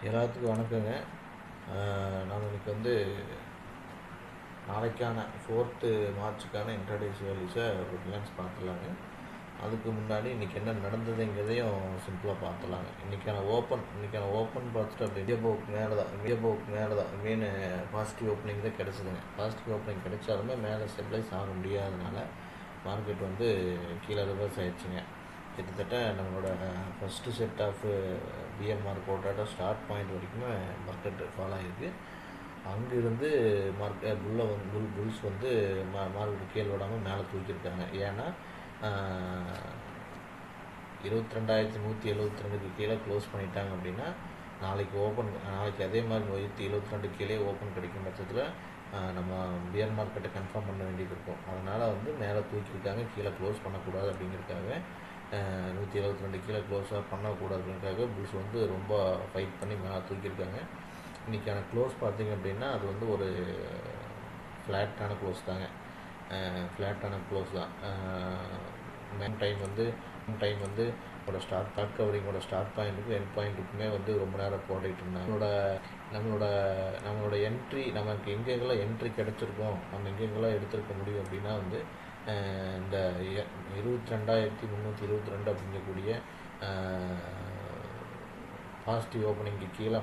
எல்லாத்துக்கும் வணக்கங்க. நம்ம இன்னைக்கு நாளைக்கான 4th மார்ச்சுக்கான இன்ட்ராடே வேல்யூஸை ஒரு கிளான்ஸ் பார்த்துடலாங்க. அதுக்கு முன்னாடி இன்றைக்கி என்ன நடந்ததுங்கிறதையும் சிம்பிளாக பார்த்துடலாங்க. இன்றைக்கான ஓப்பன் பார்த்துட்டு அப்படி இந்தியபோவுக்கு மேலே தான் மீன் பாசிட்டிவ் ஓப்பனிங் தான் கிடச்சிதுங்க. பாசிட்டிவ் ஓப்பனிங் கிடைச்சாலுமே மேலே ஸ்டெபிளைஸ் ஆக முடியாதனால மார்க்கெட் கீழே ரிவர்ஸ் ஆகிடுச்சுங்க. கிட்டத்தட்ட நம்மளோட ஃபஸ்ட்டு செட் ஆஃப் பிஎம் மார்க்கெட்டோட ஸ்டார்ட் பாயிண்ட் வரைக்குமே மார்க்கெட் ஃபாலோ ஆகிருக்கு. அங்கேருந்து புல்ஸ் மார்க்கெட் கீழே விடாமல் மேலே தூக்கியிருக்காங்க. ஏன்னா 22,172க்கு கீழே க்ளோஸ் பண்ணிட்டாங்க அப்படின்னா நாளைக்கு அதே மாதிரி 172 கீழே ஓப்பன் கிடைக்கும் பட்சத்தில் நம்ம பியர் மார்க்கெட்டை கன்ஃபார்ம் பண்ண வேண்டியது இருக்கும். அதனால் மேலே தூக்கியிருக்காங்க, கீழே க்ளோஸ் பண்ணக்கூடாது அப்படிங்கிறதுக்காக 172 கீழே க்ளோஸாக பண்ணக்கூடாதுங்கிறதுக்காக புல்ஸ் ரொம்ப ஃபைட் பண்ணி மேலே தூக்கியிருக்காங்க. இன்றைக்கான க்ளோஸ் பார்த்திங்க அப்படின்னா அது ஒரு ஃப்ளாட்டான க்ளோஸ் தாங்க. ஃப்ளாட்டான க்ளோஸ் தான். டைம் ஒரு ஸ்டார்ட் கவரிங்கோட ஸ்டார்ட் பாயிண்ட்டுக்கும் எண்ட் பாயிண்ட்டுக்குமே ரொம்ப நேரம் போட்டுக்கிட்டு இருந்தாங்க. நம்மளோட என்ட்ரி நமக்கு எங்கெங்கெல்லாம் என்ட்ரி கிடச்சிருக்கோம், நம்ம எங்கெங்கெல்லாம் எடுத்துருக்க முடியும் அப்படின்னா இந்த 22,322 அப்படிங்கக்கூடிய பாசிட்டிவ் ஓப்பனிங்க்கு கீழே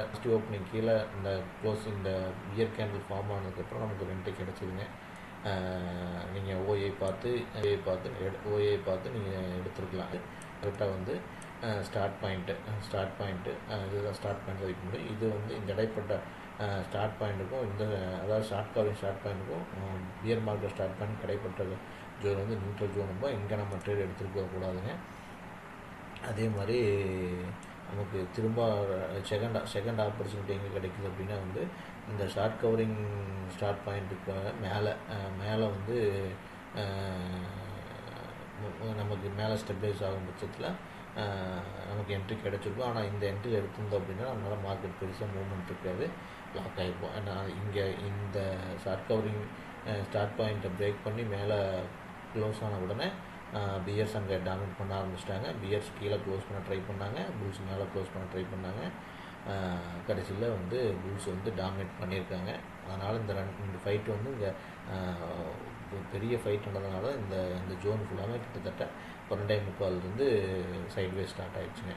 பாசிட்டிவ் ஓப்பனிங் கீழே இந்த க்ளோஸ் இந்த பியர் கேண்டில் ஃபார்ம் ஆனதுக்கப்புறம் நமக்கு ஒரு என்ட்ரி கிடச்சிதுங்க. நீங்கள் ஓஏ பார்த்து நீங்கள் எடுத்துருக்கலாம். கரெக்டாக ஸ்டார்ட் பாயிண்ட்டு இதுதான் ஸ்டார்ட் பாயிண்ட் வைக்க முடியும். இது இந்த இடைப்பட்ட ஸ்டார்ட் பாயிண்ட்டுக்கும் அதாவது ஷார்ட் பாயிண்ட்டுக்கும் பியர் மார்க்கெட் ஸ்டார்ட் பாயிண்ட் இடைப்பட்ட ஜோன் நியூட்ரல் ஜோன் இங்கே நம்ம ட்ரேட் எடுத்துருக்க கூடாதுங்க. அதே மாதிரி நமக்கு திரும்ப செகண்ட் ஆப்பர்ச்சுனிட்டி எங்கே கிடைக்குது அப்படின்னா இந்த ஷார்ட் கவரிங் ஸ்டார்ட் பாயிண்ட்டுக்கு மேலே நமக்கு மேலே ஸ்டெபிளைஸ் ஆகும் பட்சத்தில் நமக்கு என்ட்ரி கிடச்சிருக்கும். ஆனால் இந்த என்ட்ரி எடுத்திருந்தோம் அப்படின்னா நம்மளால் மார்க்கெட் பெருசாக மூவ்மெண்ட் இருக்காது, லாக் ஆகிருப்போம். ஏன்னா இங்கே இந்த ஷார்ட் கவரிங் ஸ்டார்ட் பாயிண்ட்டை பிரேக் பண்ணி மேலே க்ளோஸ் ஆன உடனே பியர்ஸ் அங்கே டாமினேட் பண்ண ஆரம்பிச்சிட்டாங்க. பியர்ஸ் கீழே க்ளோஸ் பண்ண ட்ரை பண்ணாங்க, புல்ஸ் மேலே க்ளோஸ் பண்ண ட்ரை பண்ணாங்க. கடைசியில் புல்ஸ் டாமினேட் பண்ணியிருக்காங்க. அதனால் இந்த ஃபைட் இங்கே பெரிய ஃபைட் நடந்ததுனால இந்த ஜோன் ஃபுல்லாமே கிட்டத்தட்ட 2.25 சைட்வே ஸ்டார்ட் ஆகிடுச்சுங்க.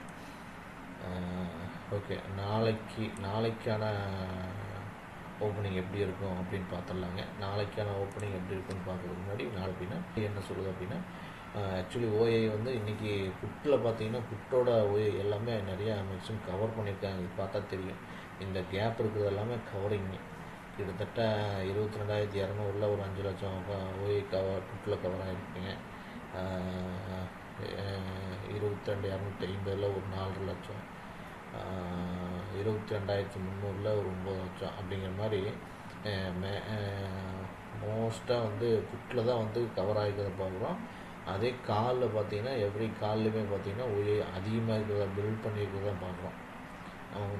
ஓகே, நாளைக்கான ஓப்பனிங் எப்படி இருக்கும் அப்படின்னு பார்த்துடலாங்க. நாளைக்கான ஓப்பனிங் எப்படி இருக்குன்னு பார்க்கறதுக்கு முன்னாடி அப்படின்னா என்ன சொல்லுது அப்படின்னா ஆக்சுவலி ஓஏ இன்றைக்கி புட்டில் பார்த்தீங்கன்னா புட்டோட ஓஏ எல்லாமே நிறையா மேக்ஸிமம் கவர் பண்ணியிருக்காங்க. இது பார்த்தா தெரியும். இந்த கேப் இருக்கிறது எல்லாமே கவரிங். கிட்டத்தட்ட 22,200 ஒரு 5 லட்சம் ஓஏ புட்டில் கவர் ஆகிருக்குங்க. 22,250 ஒரு 4 லட்சம், 22,300 ஒரு 9 லட்சம் அப்படிங்கிற மாதிரி மோஸ்ட்டாக புட்டில் தான் கவர் ஆகிக்கிறத பார்க்குறோம். அதே காலில் பார்த்தீங்கன்னா எவ்ரி கால்லையுமே பார்த்தீங்கன்னா ஓஏ அதிகமாக இருக்கிறத பில்ட் பண்ணியிருக்கிறத பார்க்குறோம்.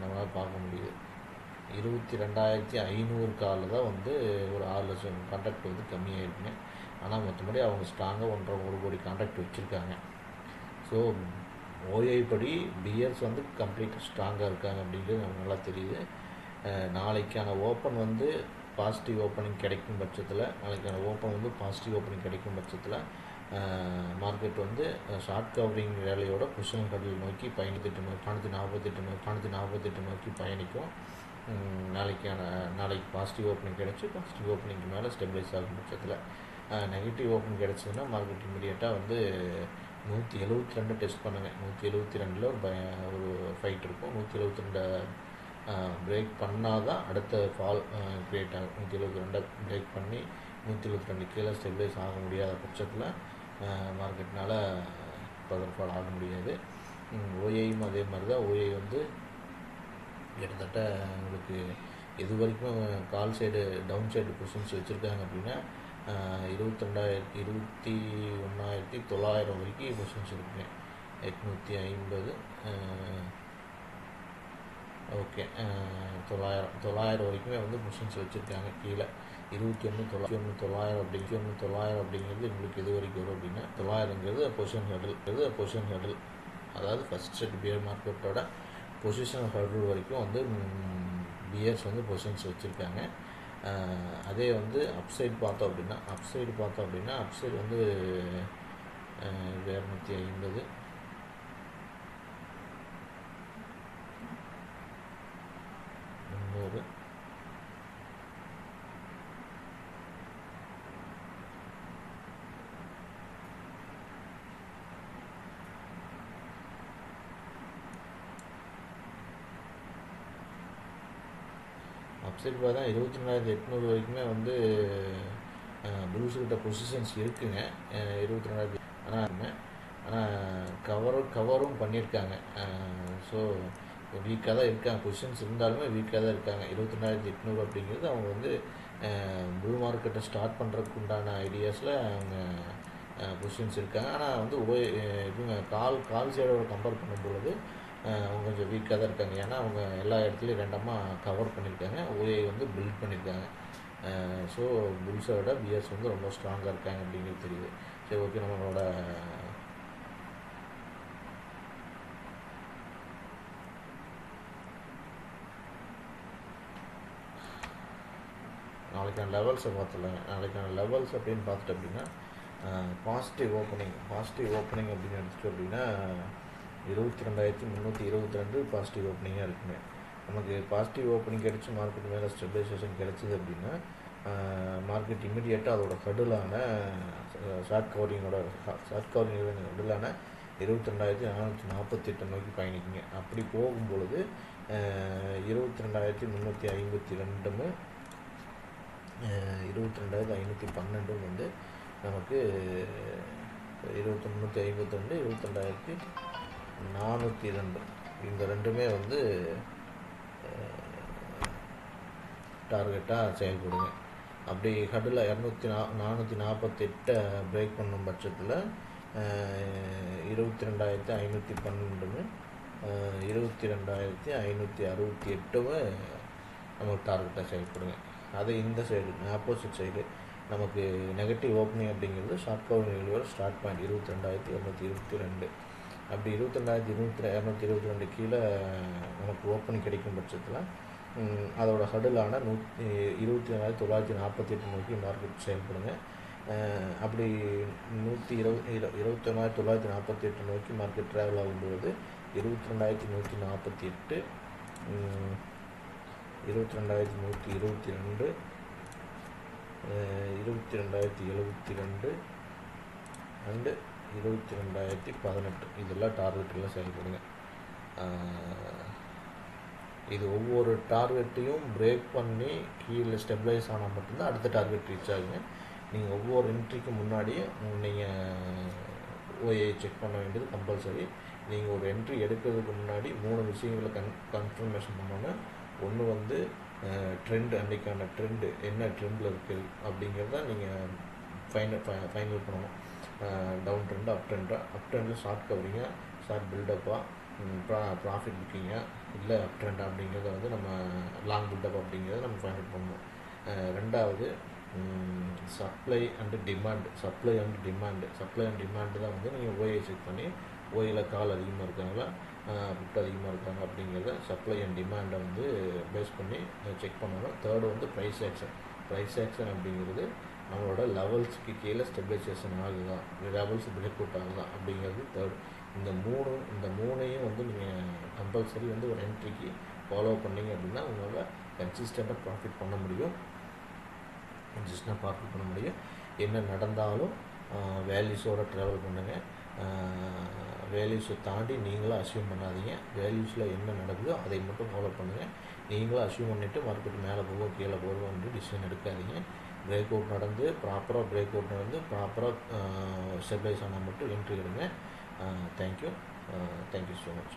நம்மளால் பார்க்க முடியுது. 22,500 காலில் தான் ஒரு 6 லட்சம் கான்ட்ராக்ட் கம்மியாகிருக்குங்க. ஆனால் மற்றபடி அவங்க ஸ்ட்ராங்காக 1.5 கோடி கான்ட்ராக்ட் வச்சுருக்காங்க. ஸோ ஓஏ படி பியர்ஸ் கம்ப்ளீட்டாக ஸ்ட்ராங்காக இருக்காங்க அப்படிங்கிறது நமக்கு நல்லா தெரியுது. நாளைக்கான ஓப்பன் பாசிட்டிவ் ஓப்பனிங் கிடைக்கும் பட்சத்தில் மார்க்கெட் ஷார்ட் கவரிங் வேலையோட பொசிஷன் கடல் நோக்கி 448 நோக்கி பயணிக்கும். நாளைக்கு பாசிட்டிவ் ஓப்பனிங் கிடச்சி பாசிட்டிவ் ஓப்பனிங்க்கு மேலே ஸ்டெபிளைஸ் ஆகும் பட்சத்தில் நெகட்டிவ் ஓப்பன் கிடச்சதுன்னா மார்க்கெட் இமீடியட்டாக 172 டெஸ்ட் பண்ணுங்க. 172 ஒரு ஃபைட் இருக்கும். 172 பிரேக் பண்ணால் தான் அடுத்த ஃபால் க்ரியேட் ஆகும். 172 பிரேக் பண்ணி 172 கீழே ஸ்டெபிளைஸ் ஆக முடியாத பட்சத்தில் மார்க்கெட்னால் ஃபர்தர் ஃபால் ஆக முடியாது. ஓஏயும் அதே மாதிரி தான். ஓஏ கிட்டத்தட்ட உங்களுக்கு எது வரைக்கும் call side down side positions வச்சுருக்காங்க அப்படின்னா 21,900 வரைக்கும் பொசிஷன்ஸ் இருக்குங்க. 850 ஓகே 900 வரைக்குமே பொசிஷன்ஸ் வச்சுருக்காங்க. கீழே 21,900 அப்படிங்கிறது உங்களுக்கு எது வரைக்கும் வரும் அப்படின்னா 900ங்கிறது பொசிஷன் ஹெடல். அதாவது ஃபஸ்ட் செட் பியர் மார்க்கெட்டோட பொசிஷன் ஹர்டில் வரைக்கும் வந்து பியர்ஸ் வந்து பொசிஷன்ஸ் வச்சுருக்காங்க. அதே வந்து அப்சைடு பார்த்தோம் அப்படின்னா அப்சைடு வந்து 250 300 அப்சைட் பார்த்தா 22,800 வரைக்குமே வந்து புல்ஸ்கிட்ட பொசிஷன்ஸ் இருக்குங்க. 22,000 ஆனால் கவரும் பண்ணியிருக்காங்க. ஸோ வீக்காக தான் இருக்காங்க. பொசிஷன்ஸ் இருந்தாலுமே வீக்காக தான் இருக்காங்க. 22,800 அப்படிங்கிறது அவங்க வந்து புல் மார்க்கெட்டை ஸ்டார்ட் பண்ணுறதுக்கு உண்டான ஐடியாஸில் அவங்க பொசிஷன்ஸ் இருக்காங்க. ஆனால் வந்து இவங்க கால் சைடோட கம்பேர் பண்ணும்பொழுது அவங்க கொஞ்சம் வீக்காக தான் இருக்காங்க. ஏன்னா அவங்க எல்லா இடத்துலையும் ரெண்டமாக கவர் பண்ணியிருக்காங்க. ஓஏ வந்து பில்ட் பண்ணியிருக்காங்க. ஸோ புல்ஸை விட பியர்ஸ் வந்து ரொம்ப ஸ்ட்ராங்காக இருக்காங்க அப்படிங்கிறது தெரியுது. சரி, ஓகே. நம்மளோட நாளைக்கான லெவல்ஸை பார்த்துடலாங்க. நாளைக்கான லெவல்ஸ் அப்படின்னு பார்த்துட்டு அப்படின்னா பாசிட்டிவ் ஓப்பனிங் அப்படின்னு எடுத்துகிட்டு அப்படின்னா 22,322 பாசிட்டிவ் ஓப்பனிங்காக இருக்குங்க. நமக்கு பாசிட்டிவ் ஓப்பனிங் கிடச்சி மார்க்கெட் மேலே ஸ்டெபிலைசேஷன் கிடச்சிது அப்படின்னா மார்க்கெட் இமீடியட்டாக அதோட ஹெடிலான ஷார்ட் கவரிங்கோட ஹெடிலான 22,448 நோக்கி பயணிக்குங்க. அப்படி போகும்பொழுது 22,352 22,512 வந்து நமக்கு 23,552 22,402 இந்த ரெண்டுமே வந்து டார்கெட்டாக செயல்படுங்க. அப்படி ஹெடில் 448 பிரேக் பண்ணும் பட்சத்தில் 22,512 22,568 நமக்கு டார்கெட்டாக செயல்படுங்க. அது இந்த சைடு ஆப்போசிட் சைடு நமக்கு நெகட்டிவ் ஓப்பனிங் அப்படிங்கிறது ஷார்ட் கவர் நிகழ்வோட ஸ்டார்ட் பாயிண்ட் 22,222. அப்படி 22,222 கீழே நமக்கு ஓப்பனிங் கிடைக்கும் பட்சத்தில் அதோட ஹெடிலான 24,948 நோக்கி மார்க்கெட் செயல்படுங்க. அப்படி 21,948 நோக்கி மார்க்கெட் ட்ராவல் ஆகும்போது 22,148 22,122 22,072 அண்டு 22,018 இதெல்லாம் டார்கெட்டில் செயல்படுங்க. இது ஒவ்வொரு டார்கெட்டையும் பிரேக் பண்ணி கீழே ஸ்டெபிலைஸ் ஆனால் மட்டும்தான் அடுத்த டார்கெட் ரீச் ஆகுங்க. நீங்கள் ஒவ்வொரு என்ட்ரிக்கு முன்னாடியும் நீங்கள் ஓஏ செக் பண்ண வேண்டியது கம்பல்சரி. நீங்கள் ஒரு என்ட்ரி எடுக்கிறதுக்கு முன்னாடி 3 விஷயங்களை கன்ஃபர்மேஷன் பண்ணணும். ஒன்று வந்து ட்ரெண்ட், அன்றைக்கான ட்ரெண்டு என்ன ட்ரெண்டில் இருக்குது அப்படிங்கிறத நீங்கள் ஃபைனல் பண்ணணும். டவுன் ட்ரெண்டு, அப் ட்ரெண்டில் ஷார்ட் கவரிங்காக, ஷார்ட் பில்டப்பாக, ப்ராஃபிட் புக்கிங்காக, இல்லை அப் ட்ரெண்ட் அப்படிங்கிறத வந்து நம்ம லாங் பில்டப் அப்படிங்கிறத நம்ம ஃபைனல் பண்ணணும். ரெண்டாவது சப்ளை அண்ட் டிமாண்டு தான் வந்து நீங்கள் ஓஏ செக் பண்ணி ஓஏயில் கால் அதிகமாக இருக்காங்களா, புட் அதிகமாக இருக்காங்க அப்படிங்கிறத சப்ளை அண்ட் டிமாண்டை வந்து பேஸ் பண்ணி செக் பண்ணணும். தேர்டு வந்து ப்ரைஸ் ஆக்ஷன் அப்படிங்கிறது நம்மளோட லெவல்ஸுக்கு கீழே ஸ்டெபிலைசேஷன் ஆகுதா, லெவல்ஸ் பிரேக் அவுட் ஆகுதா அப்படிங்கிறது தேர்டு. இந்த மூணையும் வந்து நீங்கள் கம்பல்சரி வந்து ஒரு என்ட்ரிக்கு ஃபாலோ பண்ணிங்க அப்படின்னா உங்களால் கன்சிஸ்டண்ட்டாக ப்ராஃபிட் பண்ண முடியும். என்ன நடந்தாலும் வேல்யூஸோடு ட்ராவல் பண்ணுங்கள். வேல்யூஸை தாண்டி நீங்களும் அசியூம் பண்ணாதீங்க. வேல்யூஸில் என்ன நடக்குதோ அதை மட்டும் ஃபாலோ பண்ணுங்கள். நீங்களும் அசியூம் பண்ணிவிட்டு மார்க்கெட் மேலே போகும் கீழே போகும்னு டிசிஷன் எடுக்காதீங்க. பிரேக் அவுட் நடந்து ப்ராப்பராக ஸ்டெபிலைஸ் ஆனால் மட்டும் என்ட்ரி எடுங்க. Thank you so much.